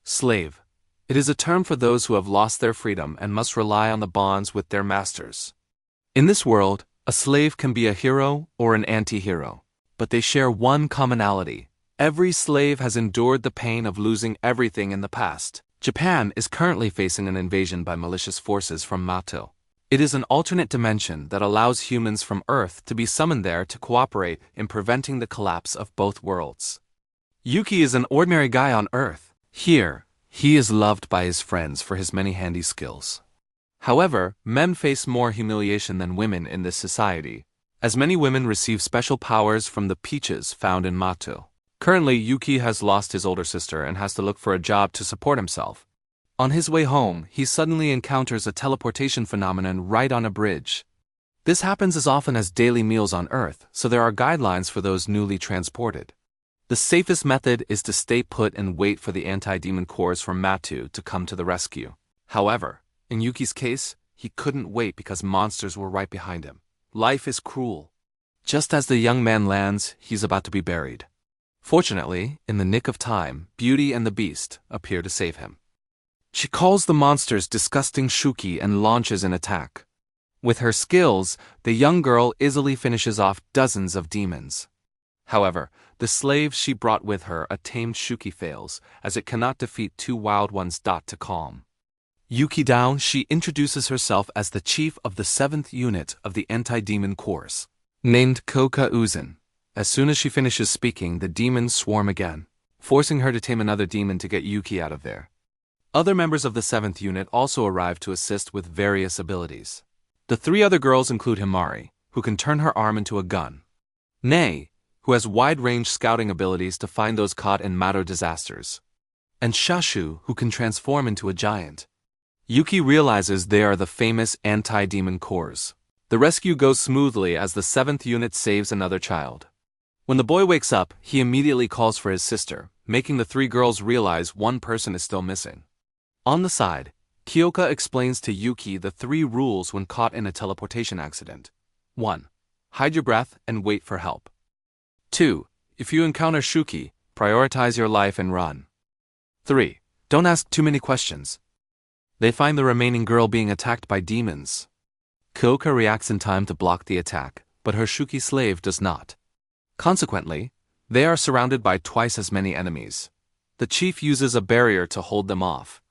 Slave. It is a term for those who have lost their freedom and must rely on the bonds with their masters. In this world, a slave can be a hero or an anti-hero, but they share one commonality. Every slave has endured the pain of losing everything in the past. Japan is currently facing an invasion by malicious forces from Mato. It is an alternate dimension that allows humans from Earth to be summoned there to cooperate in preventing the collapse of both worlds. Yuuki is an ordinary guy on Earth. Here, he is loved by his friends for his many handy skills. However, men face more humiliation than women in this society, as many women receive special powers from the peaches found in Mato. Currently, Yuuki has lost his older sister and has to look for a job to support himself. On his way home, he suddenly encounters a teleportation phenomenon right on a bridge. This happens as often as daily meals on Earth, so there are guidelines for those newly transported. The safest method is to stay put and wait for the anti-demon cores from Mato to come to the rescue. However, in Yuki's case, he couldn't wait because monsters were right behind him. Life is cruel. Just as the young man lands, he's about to be buried. Fortunately, in the nick of time, Beauty and the Beast appear to save him. She calls the monsters disgusting Shuki and launches an attack. With her skills, the young girl easily finishes off dozens of demons. However, the slave she brought with her, a tamed Shuki, fails, as it cannot defeat two wild ones. To calm Yuuki down, she introduces herself as the chief of the 7th unit of the anti-demon corps, named Kyoka Uzen. As soon as she finishes speaking, the demons swarm again, forcing her to tame another demon to get Yuuki out of there. Other members of the 7th unit also arrive to assist with various abilities. The 3 other girls include Himari, who can turn her arm into a gun, Nei, who has wide-range scouting abilities to find those caught in Mato disasters, and Shashu, who can transform into a giant. Yuuki realizes they are the famous anti-demon corps. The rescue goes smoothly as the 7th unit saves another child. When the boy wakes up, he immediately calls for his sister, making the 3 girls realize one person is still missing. On the side, Kyoka explains to Yuuki the 3 rules when caught in a teleportation accident. 1. Hide your breath and wait for help. 2. If you encounter Shuki, prioritize your life and run. 3. Don't ask too many questions. They find the remaining girl being attacked by demons. Kyoka reacts in time to block the attack, but her Shuki slave does not. Consequently, they are surrounded by twice as many enemies. The chief uses a barrier to hold them off.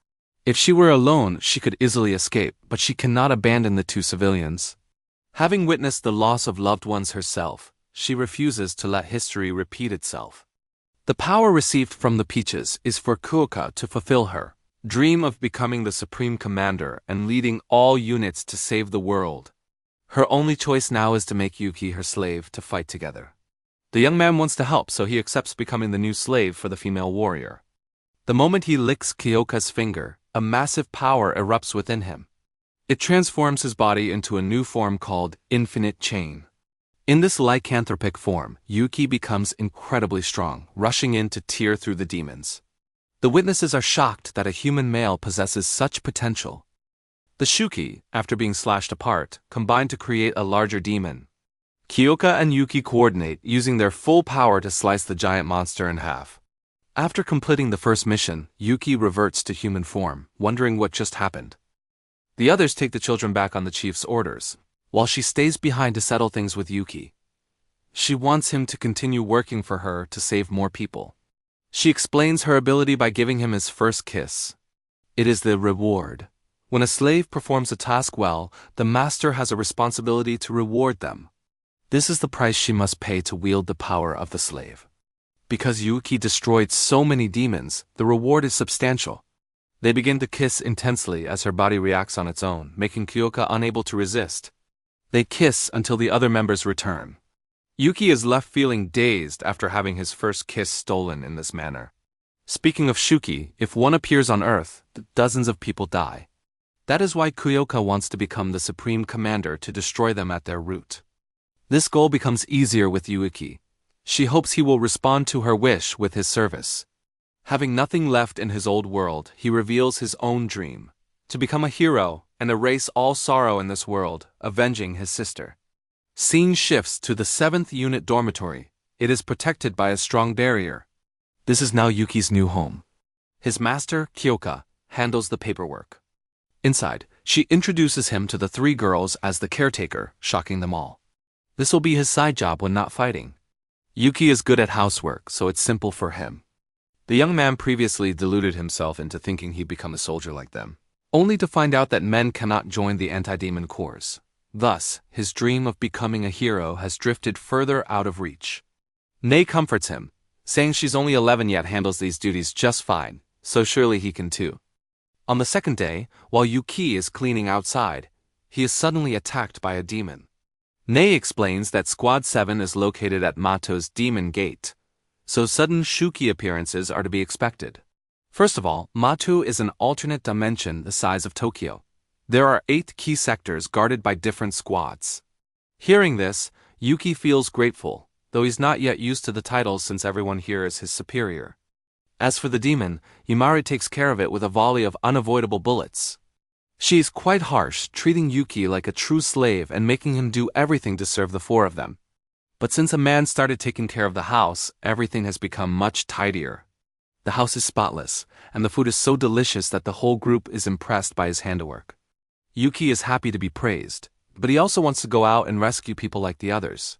If she were alone, she could easily escape, but she cannot abandon the 2 civilians. Having witnessed the loss of loved ones herself, she refuses to let history repeat itself. The power received from the peaches is for Kyoka to fulfill her dream of becoming the supreme commander and leading all units to save the world. Her only choice now is to make Yuuki her slave to fight together. The young man wants to help, so he accepts becoming the new slave for the female warrior. The moment he licks Kyoka's finger, a massive power erupts within him. It transforms his body into a new form called Infinite Chain. In this lycanthropic form, Yuuki becomes incredibly strong, rushing in to tear through the demons. The witnesses are shocked that a human male possesses such potential. The Shuki, after being slashed apart, combine to create a larger demon. Kyoka and Yuuki coordinate, using their full power to slice the giant monster in half. After completing the first mission, Yuuki reverts to human form, wondering what just happened. The others take the children back on the chief's orders, while she stays behind to settle things with Yuuki. She wants him to continue working for her to save more people. She explains her ability by giving him his first kiss. It is the reward. When a slave performs a task well, the master has a responsibility to reward them. This is the price she must pay to wield the power of the slave. Because Yuuki destroyed so many demons, the reward is substantial. They begin to kiss intensely as her body reacts on its own, making Kyoka unable to resist. They kiss until the other members return. Yuuki is left feeling dazed after having his first kiss stolen in this manner. Speaking of Shuki, if one appears on Earth, dozens of people die. That is why Kyoka wants to become the supreme commander to destroy them at their root. This goal becomes easier with Yuuki. She hopes he will respond to her wish with his service. Having nothing left in his old world, he reveals his own dream: to become a hero and erase all sorrow in this world, avenging his sister. Scene shifts to the 7th unit dormitory. It is protected by a strong barrier. This is now Yuki's new home. His master, Kyoka, handles the paperwork. Inside, she introduces him to the three girls as the caretaker, shocking them all. This will be his side job when not fighting. Yuuki is good at housework, so it's simple for him. The young man previously deluded himself into thinking he'd become a soldier like them, only to find out that men cannot join the anti-demon corps. Thus, his dream of becoming a hero has drifted further out of reach. Nei comforts him, saying she's only 11 yet handles these duties just fine, so surely he can too. On the second day, while Yuuki is cleaning outside, he is suddenly attacked by a demon. Nei explains that Squad 7 is located at Mato's Demon Gate, so sudden Shuki appearances are to be expected. First of all, Mato is an alternate dimension the size of Tokyo. There are 8 key sectors guarded by different squads. Hearing this, Yuuki feels grateful, though he's not yet used to the titles since everyone here is his superior. As for the demon, Imari takes care of it with a volley of unavoidable bullets. She is quite harsh, treating Yuuki like a true slave and making him do everything to serve the 4 of them. But since a man started taking care of the house, everything has become much tidier. The house is spotless, and the food is so delicious that the whole group is impressed by his handiwork. Yuuki is happy to be praised, but he also wants to go out and rescue people like the others.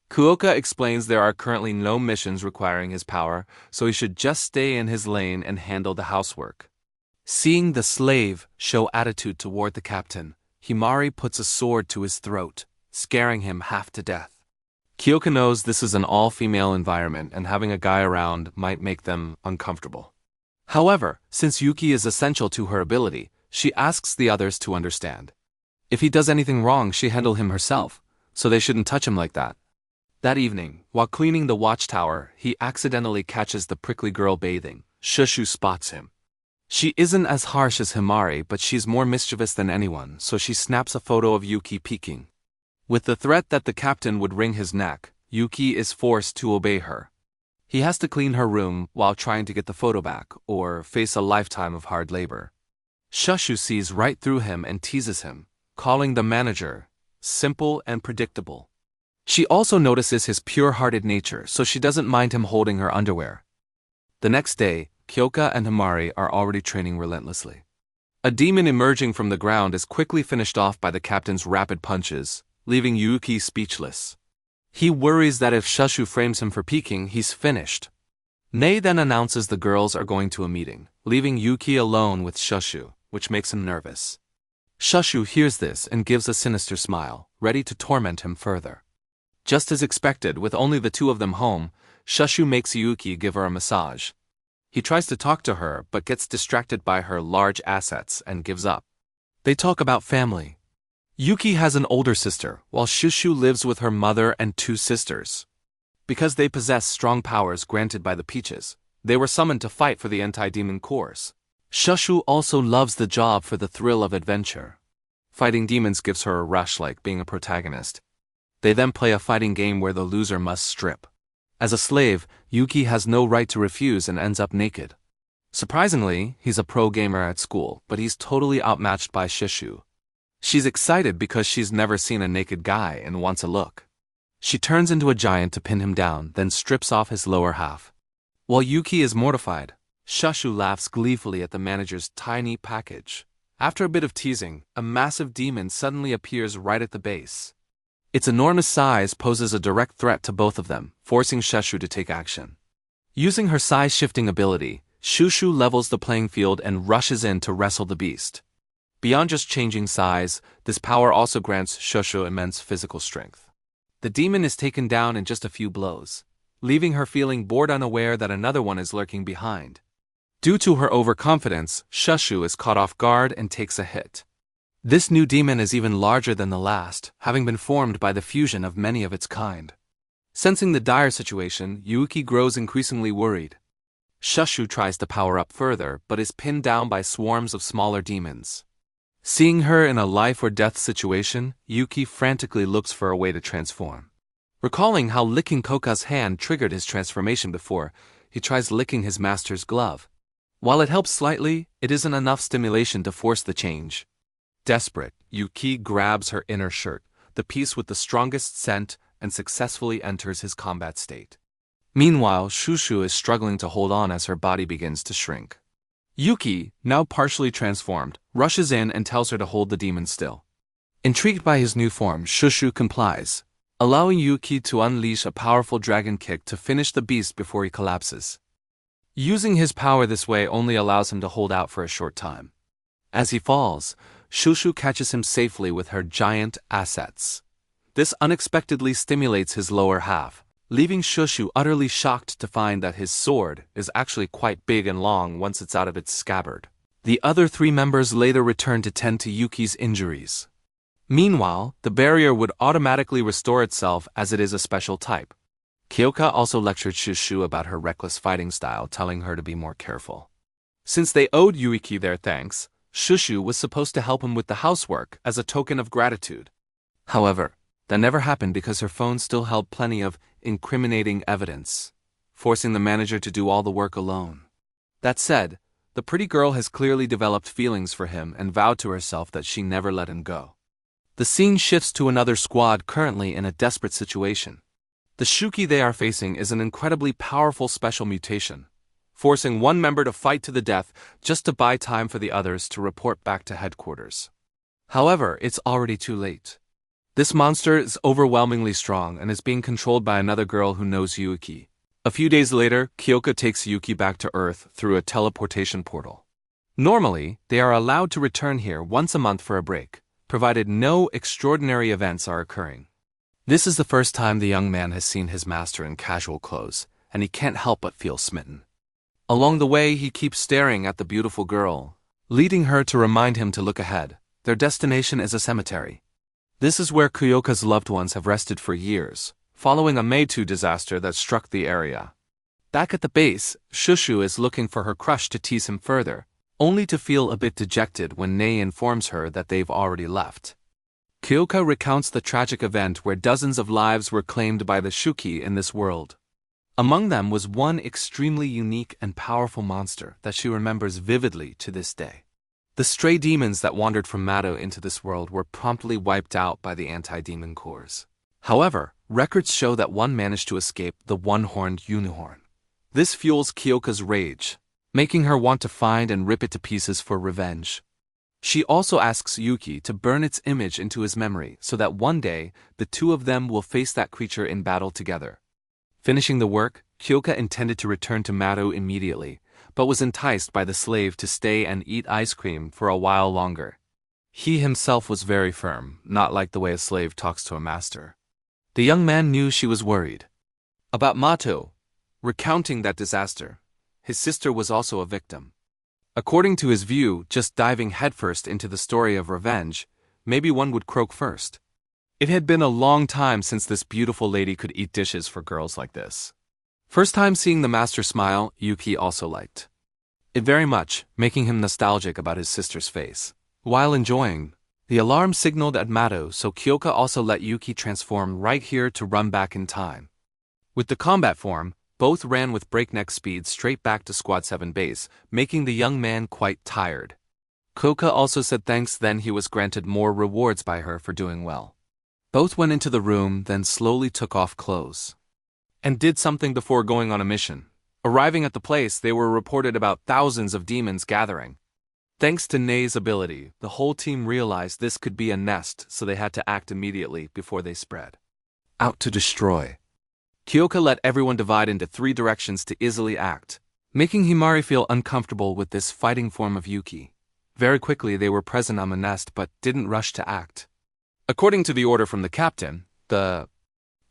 Kyoka explains there are currently no missions requiring his power, so he should just stay in his lane and handle the housework. Seeing the slave show attitude toward the captain, Himari puts a sword to his throat, scaring him half to death. Kyoka knows this is an all-female environment and having a guy around might make them uncomfortable. However, since Yuuki is essential to her ability, she asks the others to understand. If he does anything wrong, she handle him herself, so they shouldn't touch him like that. That evening, while cleaning the watchtower, he accidentally catches the prickly girl bathing. Shushu spots him. She isn't as harsh as Himari, but she's more mischievous than anyone, so she snaps a photo of Yuuki peeking. With the threat that the captain would wring his neck, Yuuki is forced to obey her. He has to clean her room while trying to get the photo back, or face a lifetime of hard labor. Shushu sees right through him and teases him, calling the manager simple and predictable. She also notices his pure-hearted nature, so she doesn't mind him holding her underwear. The next day, Kyoka and Himari are already training relentlessly. A demon emerging from the ground is quickly finished off by the captain's rapid punches, leaving Yuuki speechless. He worries that if Shushu frames him for peeking, he's finished. Nei then announces the girls are going to a meeting, leaving Yuuki alone with Shushu, which makes him nervous. Shushu hears this and gives a sinister smile, ready to torment him further. Just as expected, with only the 2 of them home, Shushu makes Yuuki give her a massage. He tries to talk to her but gets distracted by her large assets and gives up. They talk about family. Yuuki has an older sister, while Shushu lives with her mother and 2 sisters. Because they possess strong powers granted by the Peaches, they were summoned to fight for the anti-demon corps. Shushu also loves the job for the thrill of adventure. Fighting demons gives her a rush like being a protagonist. They then play a fighting game where the loser must strip. As a slave, Yuuki has no right to refuse and ends up naked. Surprisingly, he's a pro gamer at school, but he's totally outmatched by Shushu. She's excited because she's never seen a naked guy and wants a look. She turns into a giant to pin him down, then strips off his lower half. While Yuuki is mortified, Shushu laughs gleefully at the manager's tiny package. After a bit of teasing, a massive demon suddenly appears right at the base. Its enormous size poses a direct threat to both of them, forcing Shushu to take action. Using her size-shifting ability, Shushu levels the playing field and rushes in to wrestle the beast. Beyond just changing size, this power also grants Shushu immense physical strength. The demon is taken down in just a few blows, leaving her feeling bored, unaware that another one is lurking behind. Due to her overconfidence, Shushu is caught off guard and takes a hit. This new demon is even larger than the last, having been formed by the fusion of many of its kind. Sensing the dire situation, Yuuki grows increasingly worried. Shushu tries to power up further, but is pinned down by swarms of smaller demons. Seeing her in a life-or-death situation, Yuuki frantically looks for a way to transform. Recalling how licking Koka's hand triggered his transformation before, he tries licking his master's glove. While it helps slightly, it isn't enough stimulation to force the change. Desperate, Yuuki grabs her inner shirt, the piece with the strongest scent, and successfully enters his combat state. Meanwhile, Shushu is struggling to hold on as her body begins to shrink. Yuuki, now partially transformed, rushes in and tells her to hold the demon still. Intrigued by his new form, Shushu complies, allowing Yuuki to unleash a powerful dragon kick to finish the beast before he collapses. Using his power this way only allows him to hold out for a short time. As he falls, Shushu catches him safely with her giant assets. This unexpectedly stimulates his lower half, leaving Shushu utterly shocked to find that his sword is actually quite big and long once it's out of its scabbard. The other 3 members later return to tend to Yuki's injuries. Meanwhile, the barrier would automatically restore itself as it is a special type. Kyoka also lectured Shushu about her reckless fighting style, telling her to be more careful. Since they owed Yuuki their thanks, Shushu was supposed to help him with the housework as a token of gratitude. However, that never happened because her phone still held plenty of incriminating evidence, forcing the manager to do all the work alone. That said, the pretty girl has clearly developed feelings for him and vowed to herself that she never let him go. The scene shifts to another squad currently in a desperate situation. The Shuki they are facing is an incredibly powerful special mutation, forcing one member to fight to the death just to buy time for the others to report back to headquarters. However, it's already too late. This monster is overwhelmingly strong and is being controlled by another girl who knows Yuuki. A few days later, Kyoka takes Yuuki back to Earth through a teleportation portal. Normally, they are allowed to return here once a month for a break, provided no extraordinary events are occurring. This is the first time the young man has seen his master in casual clothes, and he can't help but feel smitten. Along the way, he keeps staring at the beautiful girl, leading her to remind him to look ahead. Their destination is a cemetery. This is where Kyoka's loved ones have rested for years, following a Meitu disaster that struck the area. Back at the base, Shushu is looking for her crush to tease him further, only to feel a bit dejected when Nei informs her that they've already left. Kyoka recounts the tragic event where dozens of lives were claimed by the Shuki in this world. Among them was one extremely unique and powerful monster that she remembers vividly to this day. The stray demons that wandered from Mato into this world were promptly wiped out by the anti-demon corps. However, records show that one managed to escape the one-horned unicorn. This fuels Kyoka's rage, making her want to find and rip it to pieces for revenge. She also asks Yuuki to burn its image into his memory so that one day the two of them will face that creature in battle together. Finishing the work, Kyoka intended to return to Mato immediately, but was enticed by the slave to stay and eat ice cream for a while longer. He himself was very firm, not like the way a slave talks to a master. The young man knew she was worried about Mato, recounting that disaster. His sister was also a victim. According to his view, just diving headfirst into the story of revenge, maybe one would croak first. It had been a long time since this beautiful lady could eat dishes for girls like this. First time seeing the master smile, Yuuki also liked it very much, making him nostalgic about his sister's face. While enjoying, the alarm signaled at Mato, so Kyoka also let Yuuki transform right here to run back in time. With the combat form, both ran with breakneck speed straight back to Squad 7 base, making the young man quite tired. Kyoka also said thanks, then he was granted more rewards by her for doing well. Both went into the room, then slowly took off clothes and did something before going on a mission. Arriving at the place, they were reported about thousands of demons gathering. Thanks to Nei's ability, the whole team realized this could be a nest, so they had to act immediately before they spread out to destroy. Kyoka let everyone divide into 3 directions to easily act, making Himari feel uncomfortable with this fighting form of Yuuki. Very quickly they were present on the nest but didn't rush to act. According to the order from the captain, the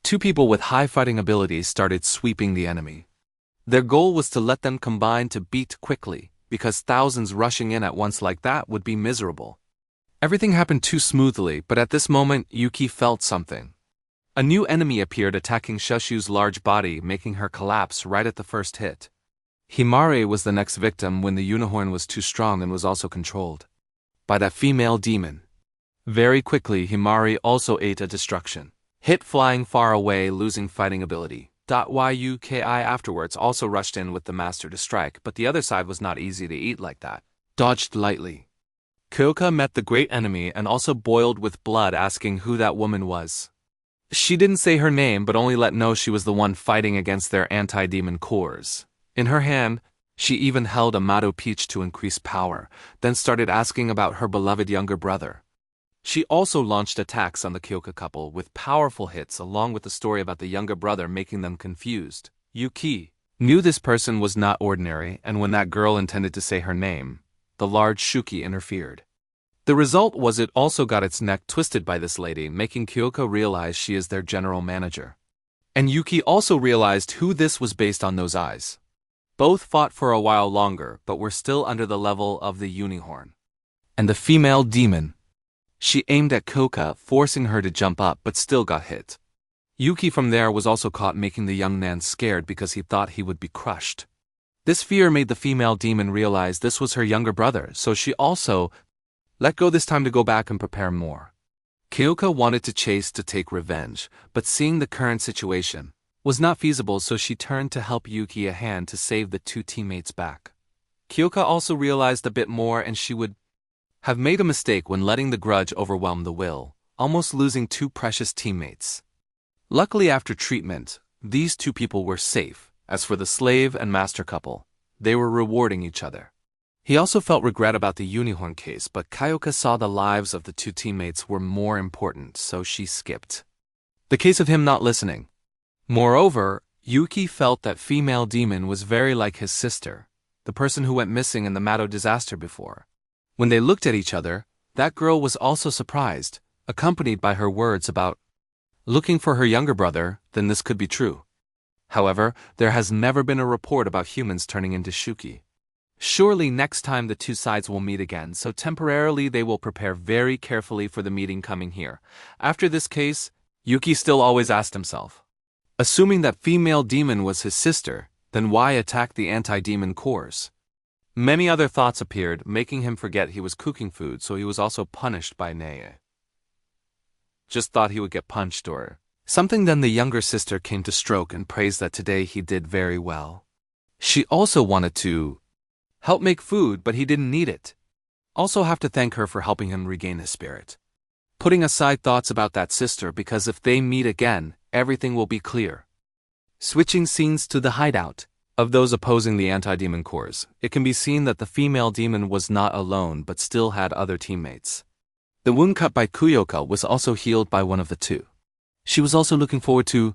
2 people with high fighting abilities started sweeping the enemy. Their goal was to let them combine to beat quickly, because thousands rushing in at once like that would be miserable. Everything happened too smoothly, but at this moment Yuuki felt something. A new enemy appeared attacking Shushu's large body, making her collapse right at the first hit. Himari was the next victim when the unicorn was too strong and was also controlled by that female demon. Very quickly Himari also ate a destruction, hit flying far away, losing fighting ability. Yuki afterwards also rushed in with the master to strike, but the other side was not easy to eat like that. Dodged lightly. Kyoka met the great enemy and also boiled with blood, asking who that woman was. She didn't say her name but only let know she was the one fighting against their anti-demon corps. In her hand, She even held a Mato peach to increase power, then started asking about her beloved younger brother. She also launched attacks on the Kyoka couple with powerful hits along with the story about the younger brother making them confused. Yuuki knew this person was not ordinary, and when that girl intended to say her name, the large Shuki interfered. The result was it also got its neck twisted by this lady, making Kyoka realize she is their general manager. And Yuuki also realized who this was based on those eyes. Both fought for a while longer, but were still under the level of the unicorn. And the female demon. She aimed at Kyoka, forcing her to jump up, but still got hit. Yuuki from there was also caught, making the young man scared because he thought he would be crushed. This fear made the female demon realize this was her younger brother, so she also let go this time to go back and prepare more. Kyoka wanted to chase to take revenge, but seeing the current situation was not feasible, so she turned to help Yuuki a hand to save the two teammates back. Kyoka also realized a bit more, and she would have made a mistake when letting the grudge overwhelm the will, almost losing two precious teammates. Luckily, after treatment, these two people were safe. As for the slave and master couple, they were rewarding each other. He also felt regret about the unicorn case, but Kyoka saw the lives of the two teammates were more important, so she skipped the case of him not listening. Moreover, Yuuki felt that female demon was very like his sister, the person who went missing in the Mato disaster before. When they looked at each other, that girl was also surprised, accompanied by her words about looking for her younger brother. Then this could be true. However, there has never been a report about humans turning into Shuki. Surely next time the two sides will meet again, so temporarily they will prepare very carefully for the meeting coming here. After this case, Yuuki still always asked himself, assuming that female demon was his sister, then why attack the anti-demon cores? Many other thoughts appeared, making him forget he was cooking food, so he was also punished by Neye. Just thought he would get punched or something. Then the younger sister came to stroke and praised that today he did very well. She also wanted to help make food, but he didn't need it. Also have to thank her for helping him regain his spirit. Putting aside thoughts about that sister, because if they meet again, everything will be clear. Switching scenes to the hideout of those opposing the anti-demon cores, it can be seen that the female demon was not alone but still had other teammates. The wound cut by Kyoka was also healed by one of the two. She was also looking forward to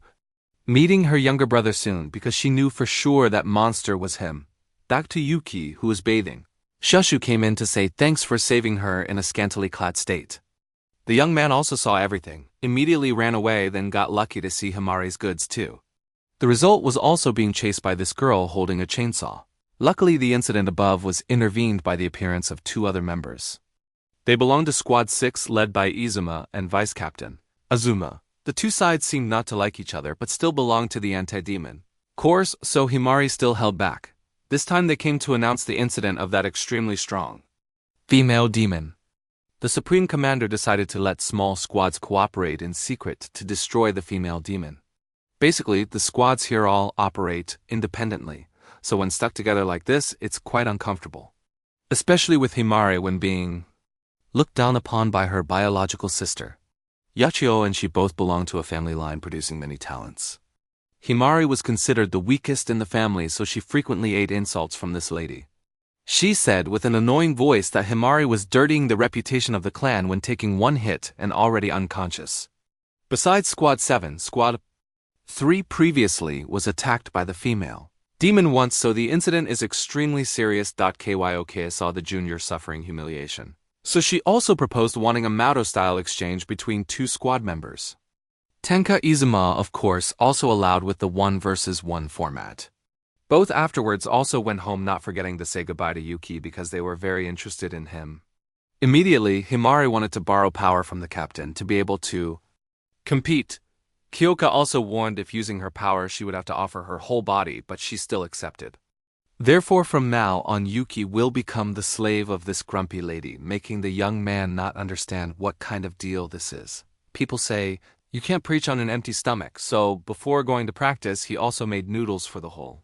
meeting her younger brother soon because she knew for sure that monster was him. Back to Yuuki, who was bathing. Shushu came in to say thanks for saving her in a scantily clad state. The young man also saw everything, immediately ran away, then got lucky to see Himari's goods too. The result was also being chased by this girl holding a chainsaw. Luckily, the incident above was intervened by the appearance of two other members. They belonged to Squad 6 led by Izuma and Vice Captain Azuma. The two sides seemed not to like each other but still belonged to the anti-demon course, so Himari still held back. This time they came to announce the incident of that extremely strong female demon. The Supreme Commander decided to let small squads cooperate in secret to destroy the female demon. Basically, the squads here all operate independently, so when stuck together like this, it's quite uncomfortable. Especially with Himari when being looked down upon by her biological sister. Yachio and she both belonged to a family line producing many talents. Himari was considered the weakest in the family, so she frequently ate insults from this lady. She said with an annoying voice that Himari was dirtying the reputation of the clan when taking one hit and already unconscious. Besides Squad 7, Squad 3 previously was attacked by the female demon once, so the incident is extremely serious. Kyoka saw the junior suffering humiliation, so she also proposed wanting a Mato-style exchange between two squad members. Tenka Izuma, of course, also allowed with the 1 versus 1 format. Both afterwards also went home, not forgetting to say goodbye to Yuuki because they were very interested in him. Immediately, Himari wanted to borrow power from the captain to be able to compete. Kyoka also warned if using her power she would have to offer her whole body, but she still accepted. Therefore, from now on, Yuuki will become the slave of this grumpy lady, making the young man not understand what kind of deal this is. People say, you can't preach on an empty stomach, so before going to practice, he also made noodles for the whole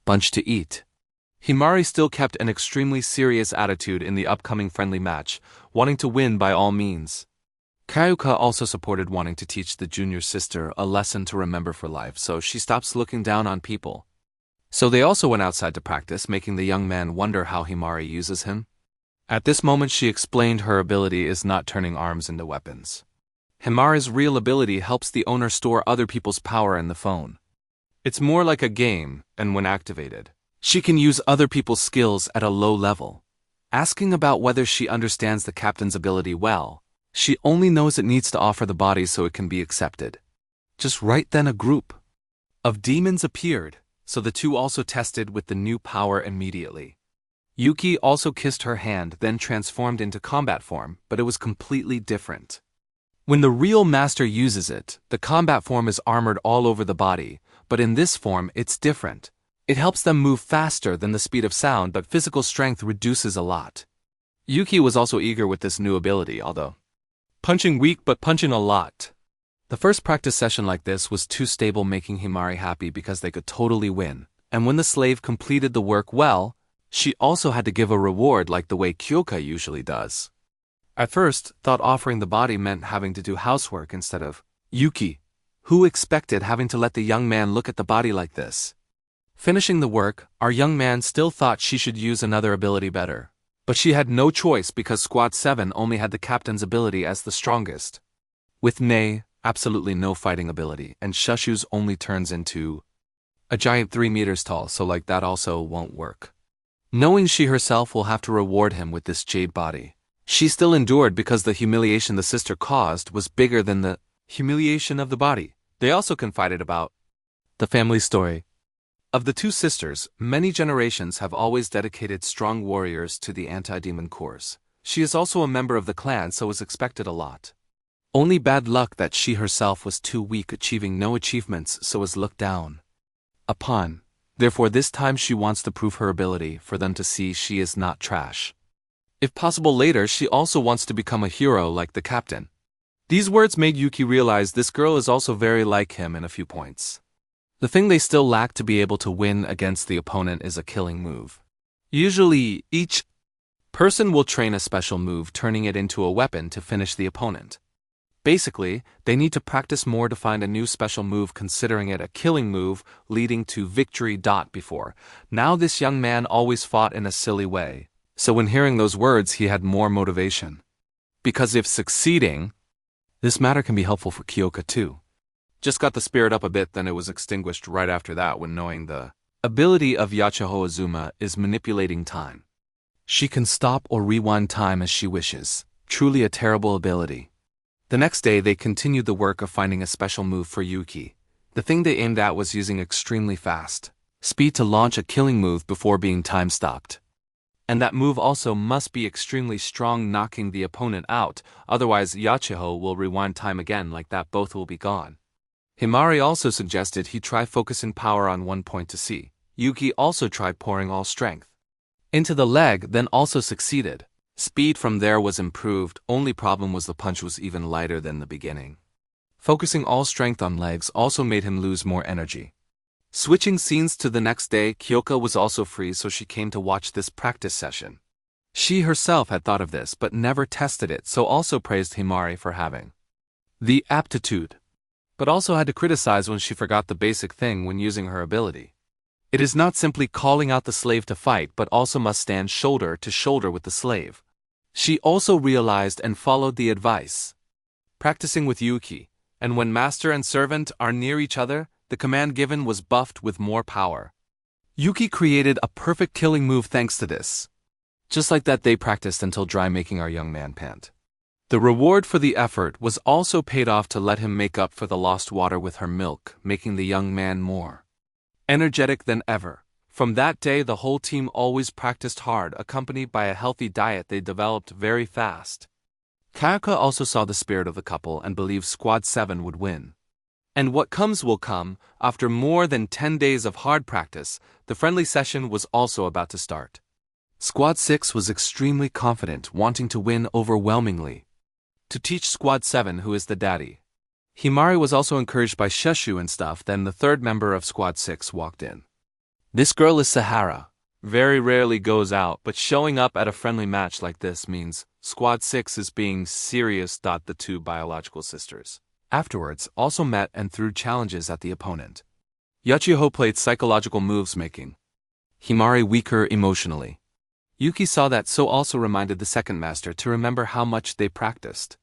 bunch to eat. Himari still kept an extremely serious attitude in the upcoming friendly match, wanting to win by all means. Kyoka also supported wanting to teach the junior sister a lesson to remember for life, so she stops looking down on people. So they also went outside to practice, making the young man wonder how Himari uses him. At this moment she explained her ability is not turning arms into weapons. Himari's real ability helps the owner store other people's power in the phone. It's more like a game, and when activated, she can use other people's skills at a low level. Asking about whether she understands the captain's ability well, she only knows it needs to offer the body so it can be accepted. Just right then a group of demons appeared, so the two also tested with the new power immediately. Yuuki also kissed her hand, then transformed into combat form, but it was completely different. When the real master uses it, the combat form is armored all over the body, but in this form it's different. It helps them move faster than the speed of sound, but physical strength reduces a lot. Yuuki was also eager with this new ability, although punching weak but punching a lot. The first practice session like this was too stable, making Himari happy because they could totally win, and when the slave completed the work well, she also had to give a reward like the way Kyoka usually does. At first, thought offering the body meant having to do housework instead of Yuuki, who expected having to let the young man look at the body like this. Finishing the work, our young man still thought she should use another ability better. But she had no choice because Squad 7 only had the captain's ability as the strongest. With Nei, absolutely no fighting ability, and Shushu's only turns into a giant 3 meters tall, so like that also won't work. Knowing she herself will have to reward him with this jade body, she still endured because the humiliation the sister caused was bigger than the humiliation of the body. They also confided about the family story. Of the two sisters, many generations have always dedicated strong warriors to the anti-demon cause. She is also a member of the clan, so was expected a lot. Only bad luck that she herself was too weak, achieving no achievements, so was looked down upon. Therefore this time she wants to prove her ability for them to see she is not trash. If possible later, she also wants to become a hero like the captain. These words made Yuuki realize this girl is also very like him in a few points. The thing they still lack to be able to win against the opponent is a killing move. Usually, each person will train a special move, turning it into a weapon to finish the opponent. Basically, they need to practice more to find a new special move, considering it a killing move leading to victory. Before, now this young man always fought in a silly way, so when hearing those words he had more motivation. Because if succeeding, this matter can be helpful for Kyoka too. Just got the spirit up a bit, then it was extinguished right after that when knowing the ability of Yachiho Azuma is manipulating time. She can stop or rewind time as she wishes. Truly a terrible ability. The next day they continued the work of finding a special move for Yuuki. The thing they aimed at was using extremely fast speed to launch a killing move before being time stopped. And that move also must be extremely strong, knocking the opponent out, otherwise Yachiho will rewind time again, like that both will be gone. Himari also suggested he try focusing power on one point to see. Yuuki also tried pouring all strength into the leg, then also succeeded. Speed from there was improved, only problem was the punch was even lighter than the beginning. Focusing all strength on legs also made him lose more energy. Switching scenes to the next day, Kyoka was also free, so she came to watch this practice session. She herself had thought of this but never tested it, so also praised Himari for having the aptitude, but also had to criticize when she forgot the basic thing when using her ability. It is not simply calling out the slave to fight, but also must stand shoulder to shoulder with the slave. She also realized and followed the advice. Practicing with Yuuki, and when master and servant are near each other, the command given was buffed with more power. Yuuki created a perfect killing move thanks to this. Just like that they practiced until dry, making our young man pant. The reward for the effort was also paid off to let him make up for the lost water with her milk, making the young man more energetic than ever. From that day the whole team always practiced hard, accompanied by a healthy diet they developed very fast. Kayaka also saw the spirit of the couple and believed Squad 7 would win. And what comes will come. After more than 10 days of hard practice, the friendly session was also about to start. Squad 6 was extremely confident, wanting to win overwhelmingly. To teach Squad 7 who is the daddy. Himari was also encouraged by Shushu and stuff. Then the third member of Squad 6 walked in. This girl is Sahara. Very rarely goes out, but showing up at a friendly match like this means Squad 6 is being serious. The two biological sisters afterwards also met and threw challenges at the opponent. Yachiho played psychological moves, making Himari weaker emotionally. Yuki saw that, so also reminded the second master to remember how much they practiced.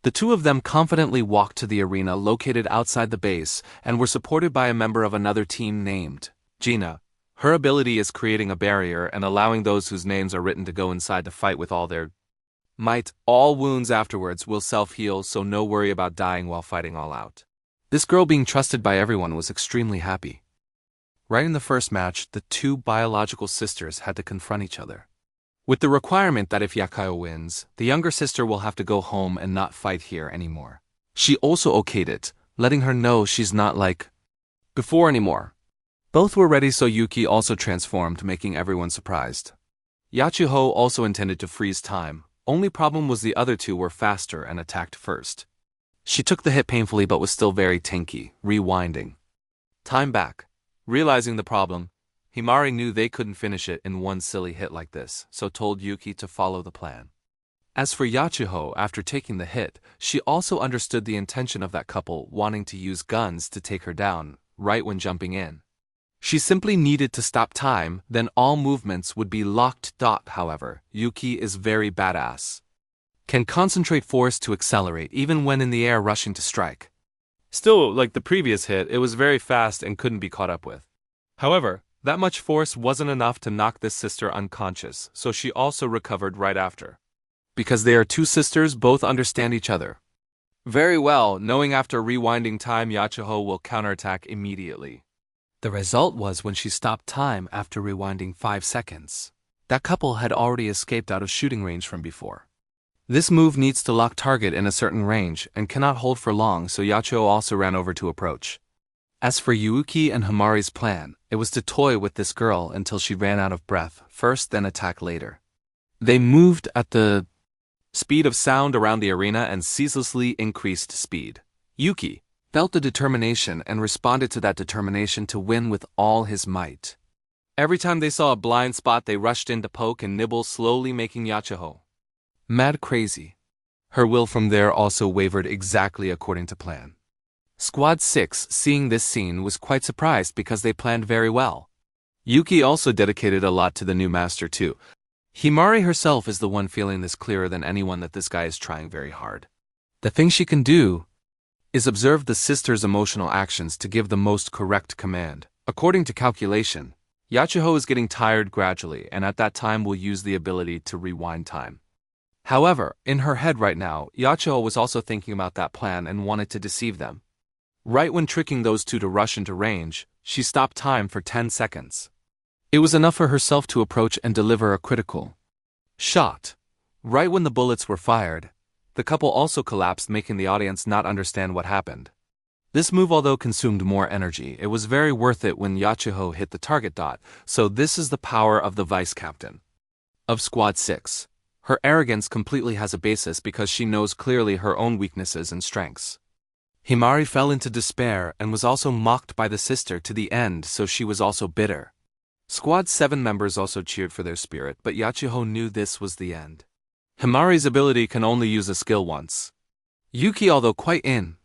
The two of them confidently walked to the arena located outside the base and were supported by a member of another team named Gina. Her ability is creating a barrier and allowing those whose names are written to go inside to fight with all their might. All wounds afterwards will self-heal, so no worry about dying while fighting all out. This girl being trusted by everyone was extremely happy. Right in the first match, the two biological sisters had to confront each other, with the requirement that if Yakayo wins, the younger sister will have to go home and not fight here anymore. She also okayed it, letting her know she's not like before anymore. Both were ready, so Yuki also transformed, making everyone surprised. Yachiho also intended to freeze time, only problem was the other two were faster and attacked first. She took the hit painfully but was still very tanky, rewinding time back. Realizing the problem, Himari knew they couldn't finish it in one silly hit like this, so told Yuki to follow the plan. As for Yachiho, after taking the hit, she also understood the intention of that couple wanting to use guns to take her down, right when jumping in. She simply needed to stop time, then all movements would be locked. However, Yuki is very badass. Can concentrate force to accelerate even when in the air rushing to strike. Still, like the previous hit, it was very fast and couldn't be caught up with. However, that much force wasn't enough to knock this sister unconscious, so she also recovered right after. Because they are two sisters, both understand each other very well, knowing after rewinding time Yachiho will counterattack immediately. The result was when she stopped time after rewinding 5 seconds. That couple had already escaped out of shooting range from before. This move needs to lock target in a certain range and cannot hold for long, so Yachiho also ran over to approach. As for Yuki and Himari's plan, it was to toy with this girl until she ran out of breath, first then attack later. They moved at the speed of sound around the arena and ceaselessly increased speed. Yuki felt the determination and responded to that determination to win with all his might. Every time they saw a blind spot they rushed in to poke and nibble, slowly making Yachiho mad crazy. Her will from there also wavered exactly according to plan. Squad 6, seeing this scene, was quite surprised because they planned very well. Yuki also dedicated a lot to the new master too. Himari herself is the one feeling this clearer than anyone that this guy is trying very hard. The thing she can do is observe the sisters' emotional actions to give the most correct command. According to calculation, Yachiho is getting tired gradually and at that time will use the ability to rewind time. However, in her head right now, Yachiho was also thinking about that plan and wanted to deceive them. Right when tricking those two to rush into range, she stopped time for 10 seconds. It was enough for herself to approach and deliver a critical shot. Right when the bullets were fired, the couple also collapsed, making the audience not understand what happened. This move, although consumed more energy, it was very worth it when Yachiho hit the target. So this is the power of the vice captain of Squad 6. Her arrogance completely has a basis because she knows clearly her own weaknesses and strengths. Himari fell into despair and was also mocked by the sister to the end, so she was also bitter. Squad 7 members also cheered for their spirit, but Yachiho knew this was the end. Himari's ability can only use a skill once. Yuki, although quite in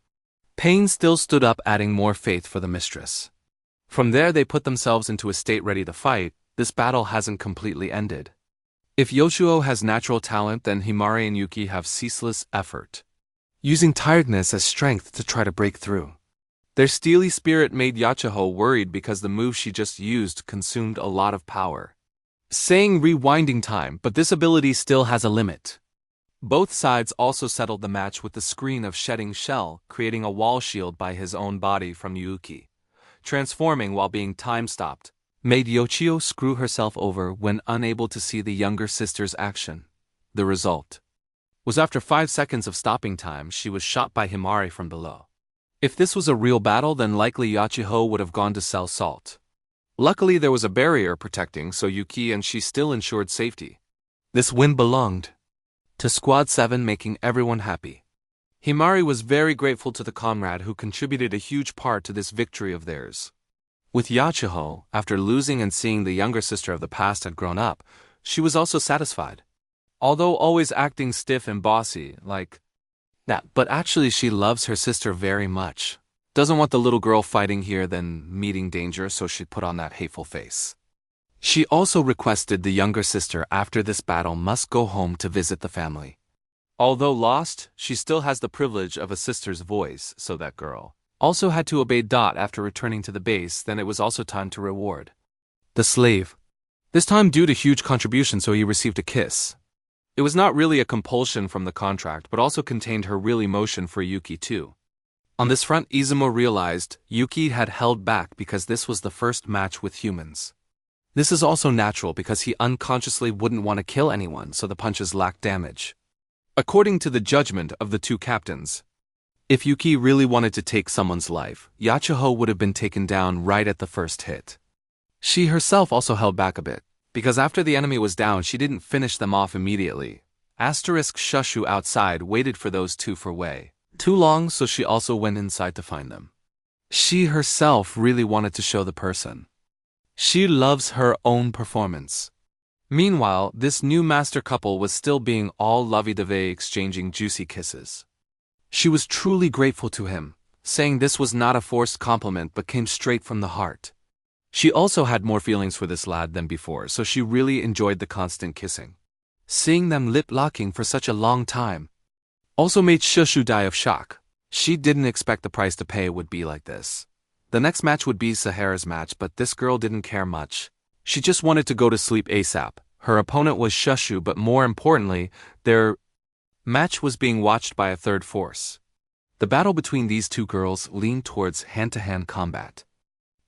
pain, still stood up, adding more faith for the mistress. From there they put themselves into a state ready to fight. This battle hasn't completely ended. If Yoshio has natural talent, then Himari and Yuki have ceaseless effort, using tiredness as strength to try to break through. Their steely spirit made Yachiho worried because the move she just used consumed a lot of power. Saying rewinding time, but this ability still has a limit. Both sides also settled the match with the screen of shedding shell, creating a wall shield by his own body from Yuki. Transforming while being time-stopped made Yoshio screw herself over when unable to see the younger sister's action. The result was after 5 seconds of stopping time, she was shot by Himari from below. If this was a real battle, then likely Yachiho would have gone to sell salt. Luckily there was a barrier protecting, so Yuki and she still ensured safety. This win belonged to Squad 7, making everyone happy. Himari was very grateful to the comrade who contributed a huge part to this victory of theirs. With Yachiho, after losing and seeing the younger sister of the past had grown up, she was also satisfied. Although always acting stiff and bossy, like that, but actually she loves her sister very much. Doesn't want the little girl fighting here then meeting danger, so she'd put on that hateful face. She also requested the younger sister after this battle must go home to visit the family. Although lost, she still has the privilege of a sister's voice, so that girl also had to obey Dot after returning to the base. Then it was also time to reward the slave. This time due to huge contribution, so he received a kiss. It was not really a compulsion from the contract, but also contained her real emotion for Yuuki too. On this front, Izumo realized Yuuki had held back because this was the first match with humans. This is also natural because he unconsciously wouldn't want to kill anyone, so the punches lacked damage. According to the judgment of the two captains, if Yuuki really wanted to take someone's life, Yachiho would have been taken down right at the first hit. She herself also held back a bit, because after the enemy was down she didn't finish them off immediately. Shushu outside waited for those two for way too long, so she also went inside to find them. She herself really wanted to show the person. She loves her own performance. Meanwhile, this new master couple was still being all lovey-dovey, exchanging juicy kisses. She was truly grateful to him, saying this was not a forced compliment but came straight from the heart. She also had more feelings for this lad than before, so she really enjoyed the constant kissing. Seeing them lip-locking for such a long time also made Shushu die of shock. She didn't expect the price to pay would be like this. The next match would be Sahara's match, but this girl didn't care much. She just wanted to go to sleep ASAP. Her opponent was Shushu, but more importantly, their match was being watched by a third force. The battle between these two girls leaned towards hand-to-hand combat.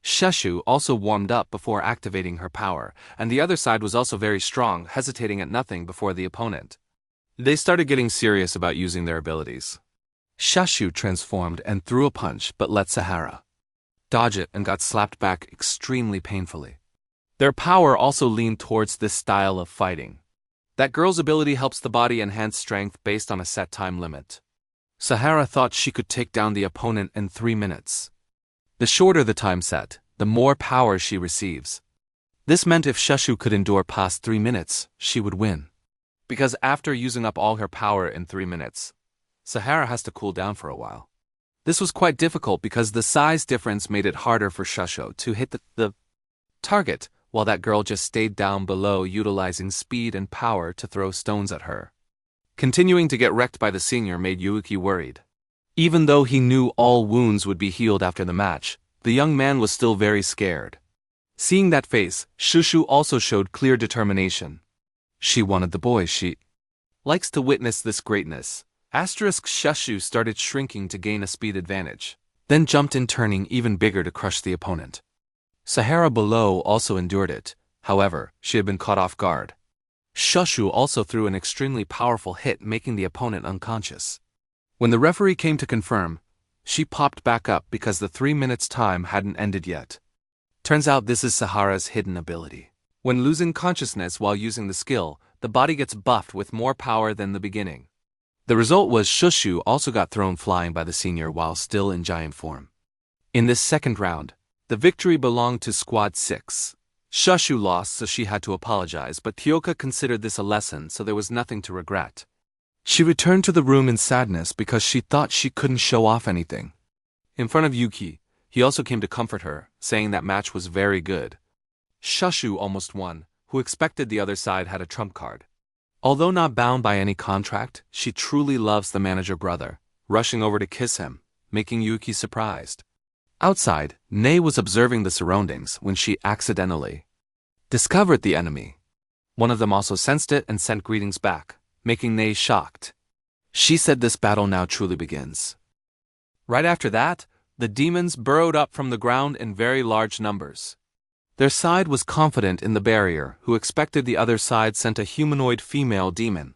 Shushu also warmed up before activating her power, and the other side was also very strong, hesitating at nothing before the opponent. They started getting serious about using their abilities. Shushu transformed and threw a punch but let Sahara dodge it and got slapped back extremely painfully. Their power also leaned towards this style of fighting. That girl's ability helps the body enhance strength based on a set time limit. Sahara thought she could take down the opponent in 3 minutes. The shorter the time set, the more power she receives. This meant if Shushu could endure past 3 minutes, she would win. Because after using up all her power in 3 minutes, Sahara has to cool down for a while. This was quite difficult because the size difference made it harder for Shushu to hit the target, while that girl just stayed down below, utilizing speed and power to throw stones at her. Continuing to get wrecked by the senior made Yuuki worried. Even though he knew all wounds would be healed after the match, the young man was still very scared. Seeing that face, Shushu also showed clear determination. She wanted the boy. She likes to witness this greatness. Shushu started shrinking to gain a speed advantage, then jumped in, turning even bigger to crush the opponent. Sahara below also endured it, however, she had been caught off guard. Shushu also threw an extremely powerful hit, making the opponent unconscious. When the referee came to confirm, she popped back up because the 3 minutes time hadn't ended yet. Turns out this is Sahara's hidden ability. When losing consciousness while using the skill, the body gets buffed with more power than the beginning. The result was Shushu also got thrown flying by the senior while still in giant form. In this second round, the victory belonged to Squad 6. Shushu lost, so she had to apologize, but Kyoka considered this a lesson, so there was nothing to regret. She returned to the room in sadness because she thought she couldn't show off anything. In front of Yuuki, he also came to comfort her, saying that match was very good. Shushu almost won, who expected the other side had a trump card. Although not bound by any contract, she truly loves the manager brother, rushing over to kiss him, making Yuuki surprised. Outside, Nei was observing the surroundings when she accidentally discovered the enemy. One of them also sensed it and sent greetings back, making Nei shocked. She said this battle now truly begins. Right after that, the demons burrowed up from the ground in very large numbers. Their side was confident in the barrier, who expected the other side sent a humanoid female demon.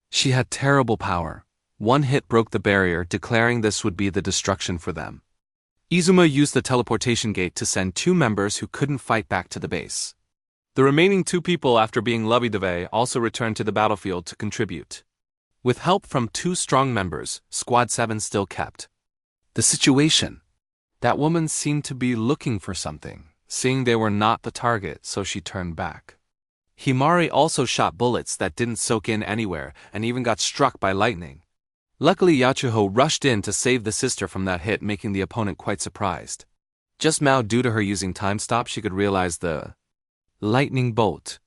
She had terrible power. One hit broke the barrier, declaring this would be the destruction for them. Izuma used the teleportation gate to send 2 members who couldn't fight back to the base. The remaining 2 people, after being lovey-dovey, also returned to the battlefield to contribute. With help from 2 strong members, Squad 7 still kept the situation. That woman seemed to be looking for something, seeing they were not the target, so she turned back. Himari also shot bullets that didn't soak in anywhere and even got struck by lightning. Luckily Yachiho rushed in to save the sister from that hit, making the opponent quite surprised. Just now, due to her using time stop, she could realize the lightning bolt.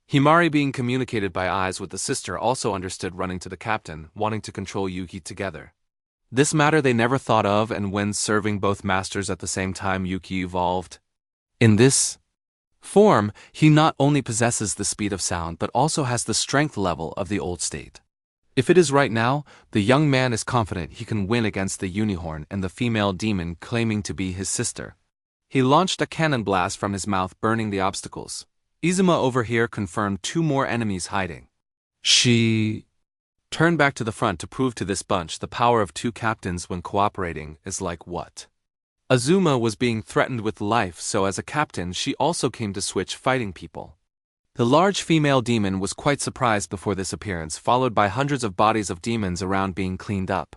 Himari, being communicated by eyes with the sister, also understood, running to the captain, wanting to control Yuki together. This matter they never thought of, and when serving both masters at the same time, Yuki evolved. In this form, he not only possesses the speed of sound but also has the strength level of the old state. If it is right now, the young man is confident he can win against the unicorn and the female demon claiming to be his sister. He launched a cannon blast from his mouth, burning the obstacles. Izuma over here confirmed 2 more enemies hiding. She turned back to the front to prove to this bunch the power of 2 captains when cooperating is like what. Azuma was being threatened with life, so as a captain she also came to switch fighting people. The large female demon was quite surprised before this appearance, followed by hundreds of bodies of demons around being cleaned up.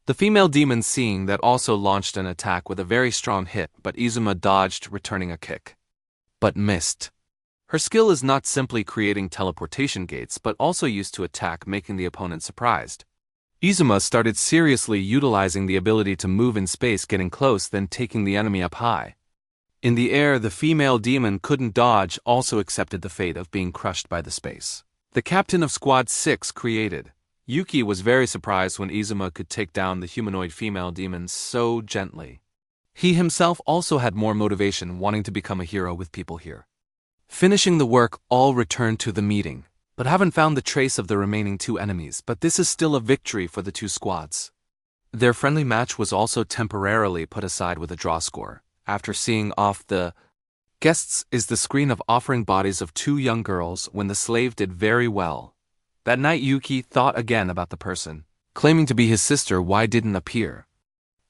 The female demon, seeing that, also launched an attack with a very strong hit, but Izuma dodged, returning a kick. But missed. Her skill is not simply creating teleportation gates but also used to attack, making the opponent surprised. Izuma started seriously utilizing the ability to move in space, getting close, then taking the enemy up high. In the air, the female demon couldn't dodge, also accepted the fate of being crushed by the space. The captain of Squad 6 created. Yuki was very surprised when Izuma could take down the humanoid female demon so gently. He himself also had more motivation, wanting to become a hero with people here. Finishing the work, all returned to the meeting, but haven't found the trace of the remaining 2 enemies, but this is still a victory for the 2 squads. Their friendly match was also temporarily put aside with a draw score. After seeing off the guests is the screen of offering bodies of 2 young girls when the slave did very well. That night Yuki thought again about the person claiming to be his sister why didn't appear.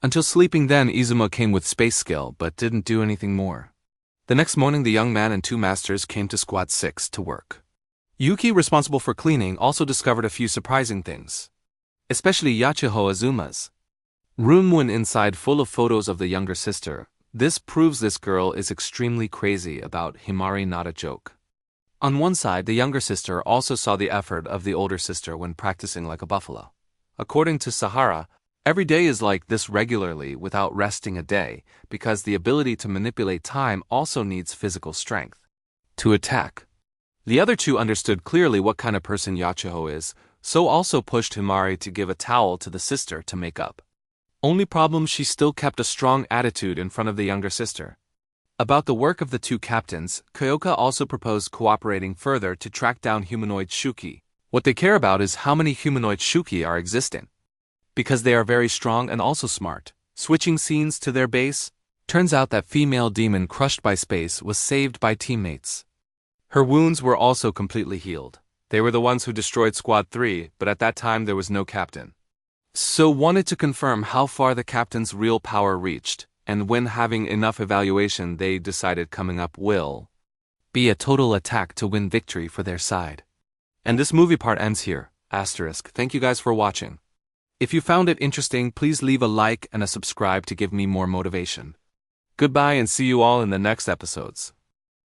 Until sleeping, then Izuma came with space skill but didn't do anything more. The next morning the young man and 2 masters came to Squad 6 to work. Yuki, responsible for cleaning, also discovered a few surprising things. Especially Yachiho Azuma's room went inside, full of photos of the younger sister. This proves this girl is extremely crazy about Himari, not a joke. On one side, the younger sister also saw the effort of the older sister when practicing like a buffalo. According to Sahara, every day is like this regularly without resting a day, because the ability to manipulate time also needs physical strength to attack. The other 2 understood clearly what kind of person Yachiho is, so also pushed Himari to give a towel to the sister to make up. Only problem, she still kept a strong attitude in front of the younger sister. About the work of the 2 captains, Kyoka also proposed cooperating further to track down humanoid Shuki. What they care about is how many humanoid Shuki are existent, because they are very strong and also smart. Switching scenes to their base, turns out that female demon crushed by space was saved by teammates. Her wounds were also completely healed. They were the ones who destroyed Squad 3, but at that time there was no captain. So wanted to confirm how far the captain's real power reached, and when having enough evaluation they decided coming up will be a total attack to win victory for their side. And this movie part ends here. Asterisk. Thank you guys for watching. If you found it interesting, please leave a like and a subscribe to give me more motivation. Goodbye and see you all in the next episodes.